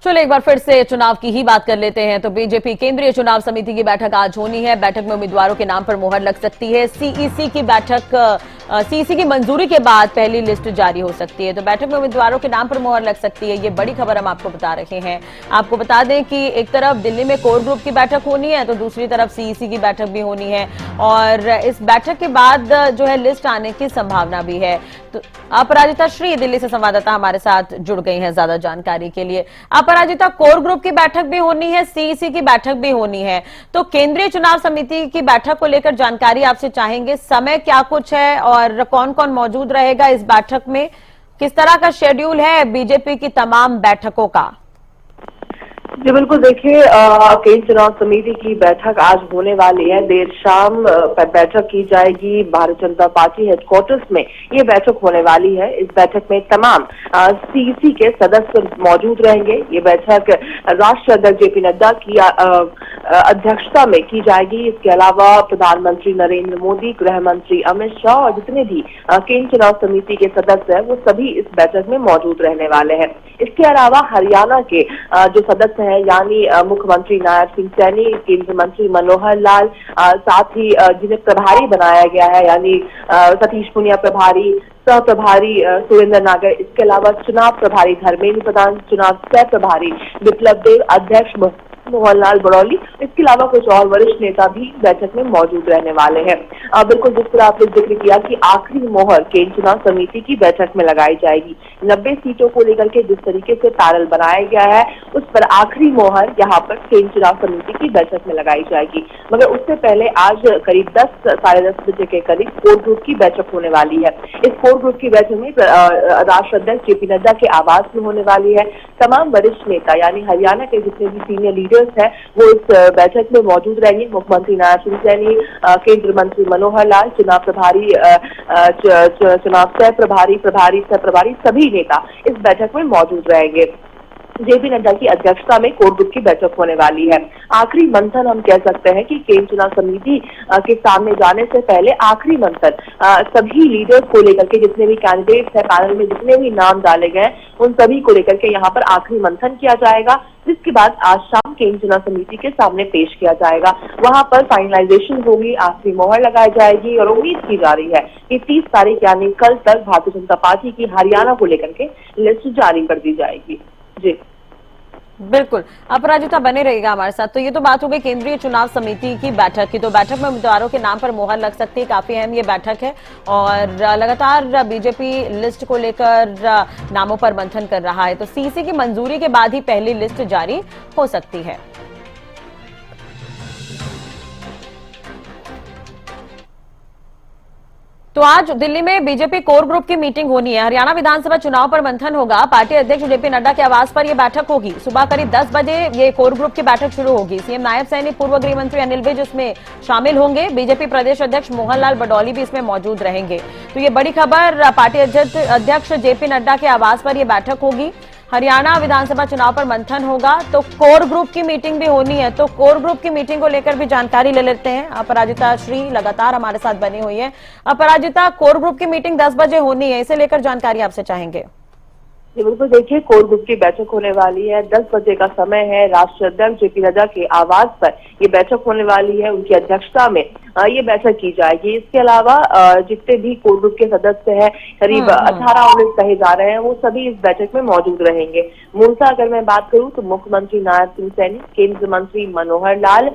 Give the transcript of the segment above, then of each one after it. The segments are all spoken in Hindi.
चलो एक बार फिर से चुनाव की ही बात कर लेते हैं। तो बीजेपी केंद्रीय चुनाव समिति की बैठक आज होनी है। बैठक में उम्मीदवारों के नाम पर मुहर लग सकती है। सीईसी की बैठक, सीईसी की मंजूरी के बाद पहली लिस्ट जारी हो सकती है। तो बैठक में उम्मीदवारों के नाम पर मुहर लग सकती है। ये बड़ी खबर हम आपको बता रहे हैं। आपको बता दें कि एक तरफ दिल्ली में कोर ग्रुप की बैठक होनी है, तो दूसरी तरफ सीईसी की बैठक भी होनी है और इस बैठक के बाद जो है लिस्ट आने की संभावना भी है। तो अपराजिता श्री दिल्ली से संवाददाता हमारे साथ जुड़ गई हैं ज्यादा जानकारी के लिए। अपराजिता, कोर ग्रुप की बैठक भी होनी है, सीईसी की बैठक भी होनी है, तो केंद्रीय चुनाव समिति की बैठक को लेकर जानकारी आपसे चाहेंगे। समय क्या कुछ है और कौन कौन मौजूद रहेगा इस बैठक में? किस तरह का शेड्यूल है बीजेपी की तमाम बैठकों का? जी बिल्कुल, देखिए केंद्रीय चुनाव समिति की बैठक आज होने वाली है। देर शाम बैठक की जाएगी भारतीय जनता पार्टी हेडक्वार्टर्स में। ये बैठक होने वाली है। इस बैठक में तमाम सीईसी के सदस्य मौजूद रहेंगे। ये बैठक राष्ट्रीय अध्यक्ष जेपी नड्डा की अध्यक्षता में की जाएगी। इसके अलावा प्रधानमंत्री नरेंद्र मोदी, गृह मंत्री अमित शाह और जितने भी केंद्रीय चुनाव समिति के सदस्य हैं वो सभी इस बैठक में मौजूद रहने वाले हैं। इसके अलावा हरियाणा के जो सदस्य हैं यानी मुख्यमंत्री नायब सिंह सैनी, केंद्रीय मंत्री मनोहर लाल, साथ ही जिन्हें प्रभारी बनाया गया है यानी सतीश पूनिया प्रभारी, सह प्रभारी सुरेंद्र नागर, इसके अलावा चुनाव प्रभारी धर्मेंद्र प्रधान, चुनाव सह प्रभारी विप्लव देव, अध्यक्ष मोहनलाल बड़ौली, इसके अलावा कुछ और वरिष्ठ नेता भी बैठक में मौजूद रहने वाले हैं। बिल्कुल जिस तरह आपने जिक्र किया कि आखिरी मोहर केंद्रीय चुनाव समिति की बैठक में लगाई जाएगी। 90 सीटों को लेकर के जिस तरीके से पैनल बनाया गया है उस पर आखिरी मोहर यहाँ पर केंद्रीय चुनाव समिति की बैठक में लगाई जाएगी। मगर उससे पहले आज करीब 10 साढ़े 10 बजे के करीब कोर ग्रुप की बैठक होने वाली है। इस कोर ग्रुप की बैठक में राष्ट्रीय अध्यक्ष जेपी नड्डा के आवास में होने वाली है। तमाम वरिष्ठ नेता यानी हरियाणा के जितने भी सीनियर लीडर्स है वो इस बैठक में मौजूद रहेंगे। मुख्यमंत्री नायब सिंह सैनी, केंद्रीय मंत्री मनोहर लाल, चुनाव प्रभारी, चुनाव सह प्रभारी सभी नेता इस बैठक में मौजूद रहेंगे। जेपी नड्डा की अध्यक्षता में कोर ग्रुप की बैठक होने वाली है। आखिरी मंथन हम कह सकते हैं कि केंद्रीय चुनाव समिति के सामने जाने से पहले आखिरी मंथन सभी लीडर्स को लेकर के, जितने भी कैंडिडेट्स है पैनल में जितने भी नाम डाले गए उन सभी को लेकर के यहाँ पर आखिरी मंथन किया जाएगा, जिसके बाद आज शाम केंद्रीय चुनाव समिति के सामने पेश किया जाएगा। वहां पर फाइनलाइजेशन होगी, आखिरी मोहर लगाई जाएगी और उम्मीद की जा रही है कि 30 तारीख यानी कल तक भारतीय जनता पार्टी की हरियाणा को लेकर के लिस्ट जारी कर दी जाएगी। जी बिल्कुल, अपराजिता बने रहेगा हमारे साथ। तो ये तो बात हो गई केंद्रीय चुनाव समिति की बैठक की। तो बैठक में उम्मीदवारों के नाम पर मुहर लग सकती है। काफी अहम ये बैठक है और लगातार बीजेपी लिस्ट को लेकर नामों पर मंथन कर रहा है। तो सीईसी की मंजूरी के बाद ही पहली लिस्ट जारी हो सकती है। तो आज दिल्ली में बीजेपी कोर ग्रुप की मीटिंग होनी है। हरियाणा विधानसभा चुनाव पर मंथन होगा। पार्टी अध्यक्ष जेपी नड्डा के आवास पर यह बैठक होगी। सुबह करीब 10 बजे ये कोर ग्रुप की बैठक शुरू होगी। सीएम नायब सैनी, पूर्व गृह मंत्री अनिल विज इसमें शामिल होंगे। बीजेपी प्रदेश अध्यक्ष मोहनलाल बड़ौली भी इसमें मौजूद रहेंगे। तो ये बड़ी खबर, पार्टी अध्यक्ष जेपी नड्डा के आवास पर यह बैठक होगी। हरियाणा विधानसभा चुनाव पर मंथन होगा तो कोर ग्रुप की मीटिंग भी होनी है। तो कोर ग्रुप की मीटिंग को लेकर भी जानकारी ले लेते हैं। अपराजिता श्री लगातार हमारे साथ बनी हुई है। अपराजिता, कोर ग्रुप की मीटिंग 10 बजे होनी है, इसे लेकर जानकारी आपसे चाहेंगे। जी बिल्कुल, देखिए कोर ग्रुप की बैठक होने वाली है। 10 बजे का समय है। राष्ट्रीय अध्यक्ष जेपी नड्डा के आवास पर ये बैठक होने वाली है। उनकी अध्यक्षता में ये बैठक की जाएगी। इसके अलावा जितने भी कोर ग्रुप के सदस्य हैं, करीब 18-19 कहे जा रहे हैं, वो सभी इस बैठक में मौजूद रहेंगे। मूलतः अगर मैं बात करूं तो मुख्यमंत्री नायब सिंह सैनी, केंद्रीय मंत्री मनोहर लाल,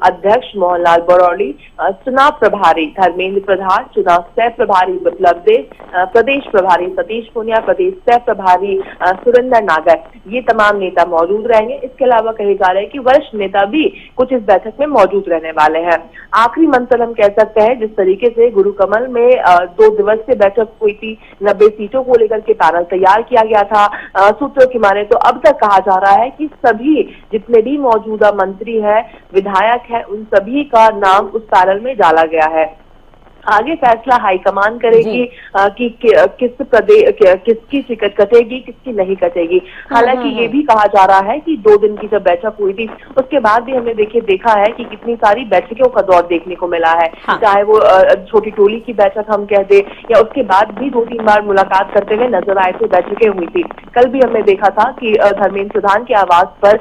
अध्यक्ष मोहनलाल बड़ौली, चुनाव प्रभारी धर्मेंद्र प्रधान, चुनाव सह प्रभारी विप्लव देव, प्रदेश प्रभारी सतीश पूनिया, प्रदेश सह प्रभारी सुरेंद्र नागर, ये तमाम नेता मौजूद रहेंगे। इसके अलावा कहे जा रहे हैं कि वरिष्ठ नेता भी कुछ इस बैठक में मौजूद रहने वाले हैं। आखिरी मंथन हम कह सकते हैं। जिस तरीके से गुरु कमल में 2 दिवसीय बैठक हुई थी, 90 सीटों को लेकर के पैनल तैयार किया गया था सूत्रों की माने, तो अब तक कहा जा रहा है कि सभी जितने भी मौजूदा मंत्री है, विधायक है, उन सभी का नाम उस पैनल में डाला गया है। आगे फैसला हाईकमान करेगी किस प्रदेश किसकी टिकट कटेगी, किसकी नहीं कटेगी। हालांकि ये भी कहा जा रहा है कि 2 दिन की जब बैठक हुई थी उसके बाद भी हमने देखा है कि कितनी सारी बैठकों का दौर देखने को मिला है। चाहे वो छोटी टोली की बैठक हम कह दे या उसके बाद भी 2-3 बार मुलाकात करते हुए नजर आए थे, बैठकें हुई थी। कल भी हमने देखा था कि धर्मेंद्र प्रधान के आवास पर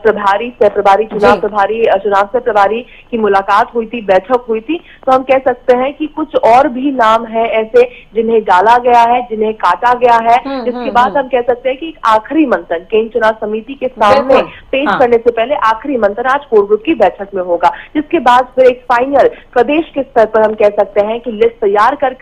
प्रभारी सह प्रभारी चुनाव सह प्रभारी की मुलाकात हुई थी, बैठक हुई थी। तो हम कह सकते हैं कि कुछ और भी नाम है ऐसे जिन्हें डाला गया है, जिन्हें काटा गया है, जिसके बाद हम कह सकते हैं कि एक आखिरी मंथन केंद्र चुनाव समिति के सामने पेश करने से पहले आखिरी मंथन आज कोर ग्रुप की बैठक में होगा, जिसके बाद फिर एक फाइनल प्रदेश के स्तर पर हम कह सकते हैं कि लिस्ट तैयार कर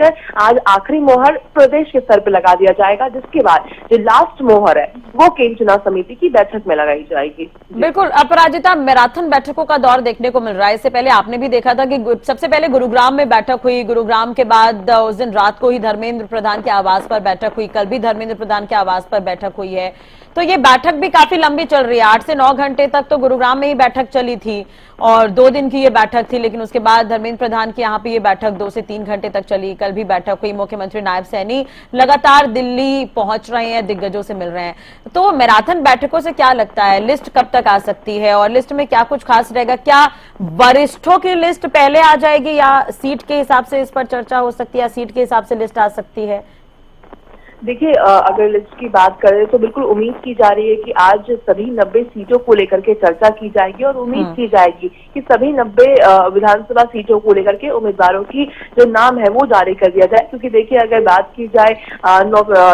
आज आखिरी मोहर प्रदेश के स्तर पर लगा दिया जाएगा, जिसके बाद जो लास्ट मोहर है वो केंद्र चुनाव समिति की बैठक में लगाई जाएगी। बिल्कुल अपराजिता, मैराथन बैठकों का दौर देखने को मिल रहा है। इससे पहले आपने भी देखा था कि सबसे पहले गुरुग्राम में बैठक हुई, गुरुग्राम के बाद उस दिन रात को ही धर्मेंद्र प्रधान के आवास पर बैठक हुई, कल भी धर्मेंद्र प्रधान के आवास पर बैठक हुई है। तो ये बैठक भी काफी लंबी चल रही है, 8 से 9 घंटे तक तो गुरुग्राम में ही बैठक चली थी और 2 दिन की ये बैठक थी, लेकिन उसके बाद धर्मेंद्र प्रधान की यहाँ पे ये बैठक 2 से 3 घंटे तक चली। कल भी बैठक हुई, मुख्यमंत्री नायब सैनी लगातार दिल्ली पहुंच रहे हैं, दिग्गजों से मिल रहे हैं। तो मैराथन बैठकों से क्या लगता है, लिस्ट कब तक आ सकती है और लिस्ट में क्या कुछ खास रहेगा? क्या वरिष्ठों की लिस्ट पहले आ जाएगी या सीट के हिसाब से इस पर चर्चा हो सकती है या सीट के हिसाब से लिस्ट आ सकती है? देखिए, अगर लिस्ट की बात करें तो बिल्कुल उम्मीद की जा रही है कि आज सभी 90 सीटों को लेकर के चर्चा की जाएगी और उम्मीद की जाएगी कि सभी 90 विधानसभा सीटों को लेकर के उम्मीदवारों की जो नाम है वो जारी कर दिया जाए। क्योंकि देखिए, अगर बात की जाए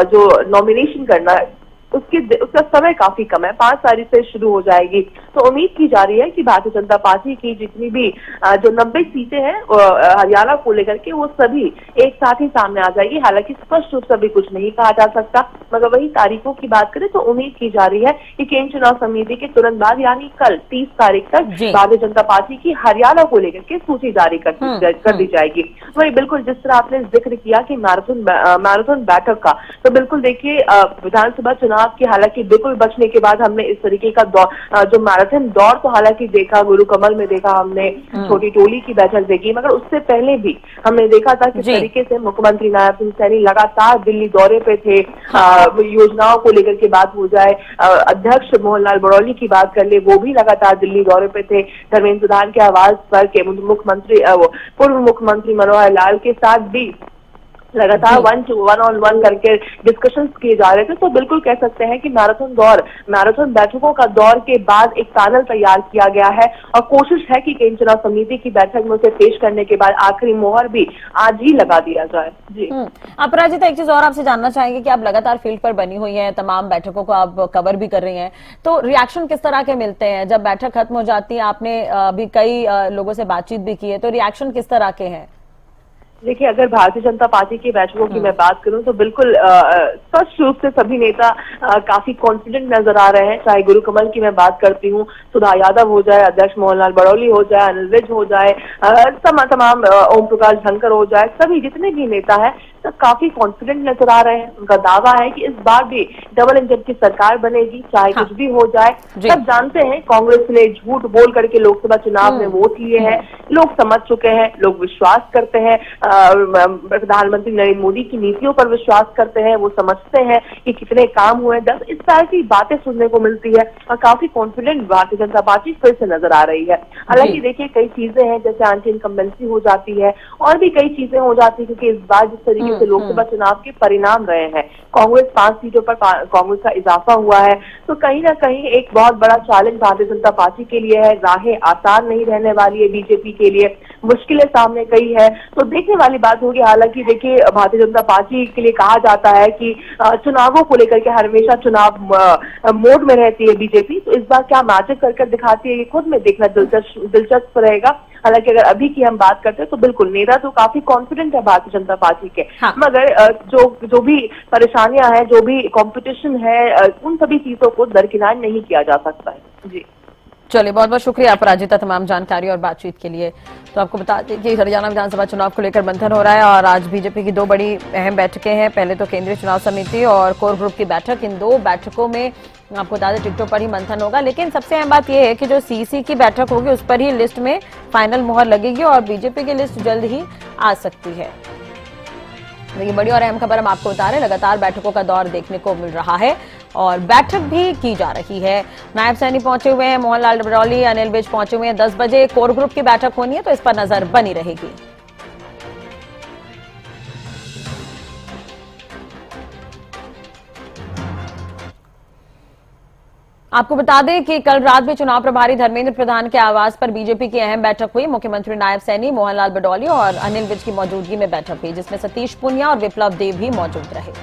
जो नॉमिनेशन करना है उसका समय काफी कम है, 5 तारीख से शुरू हो जाएगी। तो उम्मीद की जा रही है कि भारतीय जनता पार्टी की जितनी भी जो 90 सीटें हैं हरियाणा को लेकर के वो सभी एक साथ ही सामने आ जाएगी। हालांकि स्पष्ट रूप से भी कुछ नहीं कहा जा सकता, मगर वही तारीखों की बात करें तो उम्मीद की जा रही है कि केंद्र चुनाव समिति के तुरंत बाद यानी कल 30 तारीख तक भारतीय जनता पार्टी की हरियाणा को लेकर के सूची जारी कर दी जाएगी। वही बिल्कुल जिस तरह आपने जिक्र किया कि मैराथन बैठक का, तो बिल्कुल देखिए विधानसभा चुनाव की हालांकि बिल्कुल बचने के बाद हमने इस तरीके का जो मैराथन दौर तो हालांकि देखा, गुरु कमल में देखा हमने, छोटी टोली की बैठक देखी, मगर उससे पहले भी हमने देखा था किस तरीके से मुख्यमंत्री नायब सिंह सैनी लगातार दिल्ली दौरे पे थे। योजनाओं को लेकर के बात हो जाए, अध्यक्ष मोहन लाल बड़ौली की बात कर ले, वो भी लगातार दिल्ली दौरे पे थे। धर्मेंद्र प्रधान के आवास पर पूर्व मुख्यमंत्री मनोहर लाल के साथ भी लगातार 1-on-1 करके डिस्कशंस किए जा रहे थे। तो बिल्कुल कह सकते हैं कि मैराथन बैठकों का दौर के बाद एक पैनल तैयार किया गया है और कोशिश है कि केंद्र चुनाव समिति की बैठक में उसे पेश करने के बाद आखिरी मोहर भी आज ही लगा दिया जाए। जी अपराजिता, एक चीज और आपसे जानना चाहेंगे कि आप लगातार फील्ड पर बनी हुई हैं, तमाम बैठकों को आप कवर भी कर रही हैं, तो रिएक्शन किस तरह के मिलते हैं जब बैठक खत्म हो जाती है? आपने अभी कई लोगों से बातचीत भी की है, तो रिएक्शन किस तरह के हैं? देखिए, अगर भारतीय जनता पार्टी की बैठकों की मैं बात करूं तो बिल्कुल स्पष्ट रूप से सभी नेता काफी कॉन्फिडेंट नजर आ रहे हैं। चाहे गुरु कमल की मैं बात करती हूँ, सुधा यादव हो जाए, अध्यक्ष मोहनलाल बड़ौली हो जाए, अनिल विज हो जाए, तमाम ओम प्रकाश धनखड़ हो जाए, सभी जितने भी नेता हैं सब काफी कॉन्फिडेंट नजर आ रहे हैं। उनका दावा है कि इस बार भी डबल इंजन की सरकार बनेगी, चाहे कुछ भी हो जाए। सब जानते हैं कांग्रेस ने झूठ बोल करके लोकसभा चुनाव में वोट लिए हैं, लोग समझ चुके हैं, लोग विश्वास करते हैं, प्रधानमंत्री नरेंद्र मोदी की नीतियों पर विश्वास करते हैं, वो समझते हैं कि कितने काम हुए, 10 इस तरह की बातें सुनने को मिलती है और काफी कॉन्फिडेंट भारतीय जनता पार्टी फिर से नजर आ रही है। हालांकि देखिए, कई चीजें हैं जैसे एंटी इनकम्बेंसी हो जाती है और भी कई चीजें हो जाती है, क्योंकि इस बार जिस तरीके से लोकसभा चुनाव के परिणाम रहे हैं, कांग्रेस 5 सीटों पर कांग्रेस का इजाफा हुआ है, तो कहीं ना कहीं एक बहुत बड़ा चैलेंज भारतीय जनता पार्टी के लिए है। राहें आसान नहीं रहने वाली है, बीजेपी के लिए मुश्किलें सामने कई है, तो देखने वाली बात होगी। हालांकि देखिए, भारतीय जनता पार्टी के लिए कहा जाता है कि चुनावों को लेकर के हमेशा चुनाव मोड में रहती है बीजेपी, तो इस बार क्या मैजिक कर दिखाती है ये खुद में देखना दिलचस्प रहेगा। हालांकि अगर अभी की हम बात करते हैं तो बिल्कुल नेता तो काफी कॉन्फिडेंट है भारतीय जनता पार्टी के, मगर जो भी परेशानियां हैं, जो भी कंपटीशन है, उन सभी चीजों को दरकिनार नहीं किया जा सकता है। जी चलिए, बहुत बहुत शुक्रिया अपराजिता तमाम जानकारी और बातचीत के लिए। तो आपको बता दें कि हरियाणा विधानसभा चुनाव को लेकर मंथन हो रहा है और आज बीजेपी की 2 बड़ी अहम बैठकें हैं। पहले तो केंद्रीय चुनाव समिति और कोर ग्रुप की बैठक, इन 2 बैठकों में आपको बता दें टिकटों पर ही मंथन होगा, लेकिन सबसे अहम बात यह है कि जो सीसी की बैठक होगी उस पर ही लिस्ट में फाइनल मुहर लगेगी और बीजेपी की लिस्ट जल्द ही आ सकती है। ये बड़ी और अहम खबर हम आपको बता रहे हैं। लगातार बैठकों का दौर देखने को मिल रहा है और बैठक भी की जा रही है। नायब सैनी पहुंचे हुए हैं, मोहनलाल बडौली, अनिल विज पहुंचे हुए हैं। 10 बजे कोर ग्रुप की बैठक होनी है, तो इस पर नजर बनी रहेगी। आपको बता दें कि कल रात भी चुनाव प्रभारी धर्मेंद्र प्रधान के आवास पर बीजेपी की अहम बैठक हुई। मुख्यमंत्री नायब सैनी, मोहनलाल बडौली और अनिल विज की मौजूदगी में बैठक हुई, जिसमें सतीश पुनिया और विप्लव देव भी मौजूद रहे।